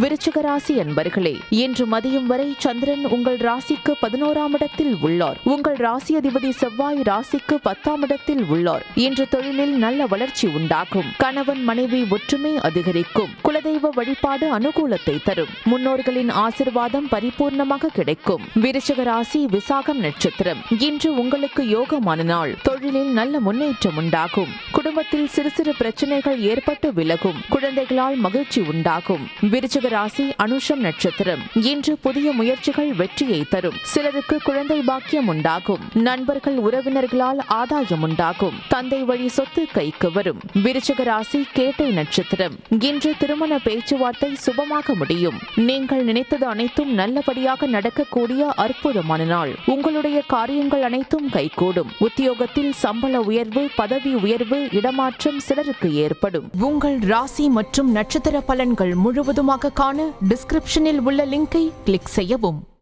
விருச்சிக ராசி அன்பர்களே, இன்று மதியம் வரை சந்திரன் உங்கள் ராசிக்கு 11ஆம் இடத்தில் உள்ளார். உங்கள் ராசி அதிபதி செவ்வாய் ராசிக்கு 10ஆம் இடத்தில் உள்ளார். இன்று தொழிலில் நல்ல வளர்ச்சி உண்டாகும். கணவன் மனைவி ஒற்றுமை அதிகரிக்கும். குலதெய்வ வழிபாடு அனுகூலத்தை தரும். முன்னோர்களின் ஆசிர்வாதம் பரிபூர்ணமாக கிடைக்கும். விருச்சிக ராசி விசாகம் நட்சத்திரம். இன்று உங்களுக்கு யோகமான நாள். தொழிலில் நல்ல முன்னேற்றம் உண்டாகும். குடும்பத்தில் சிறு சிறு பிரச்சனைகள் ஏற்பட்டு விலகும். குழந்தைகளால் மகிழ்ச்சி உண்டாகும். விருச்சிக ராசி அனுஷம் நட்சத்திரம். இன்று புதிய முயற்சிகள் வெற்றியை தரும். சிலருக்கு குழந்தை பாக்கியம் உண்டாகும். நண்பர்கள் உறவினர்களால் ஆதாயம் உண்டாகும். தந்தை வழி சொத்து கைக்கு வரும். விருச்சிக ராசி கேட்டை நட்சத்திரம். இன்று திருமண பேச்சுவார்த்தை சுபமாக முடியும். நீங்கள் நினைத்தது அனைத்தும் நல்லபடியாக நடக்கக்கூடிய அற்புதமான நாள். உங்களுடைய காரியங்கள் அனைத்தும் கைகூடும். உத்தியோகத்தில் சம்பள உயர்வு, பதவி உயர்வு, இடமாற்றம் சிலருக்கு ஏற்படும். உங்கள் ராசி மற்றும் நட்சத்திர பலன்கள் முழுவதுமாக காண டிஸ்கிரிப்ஷனில் உள்ள லிங்கை கிளிக் செய்யவும்.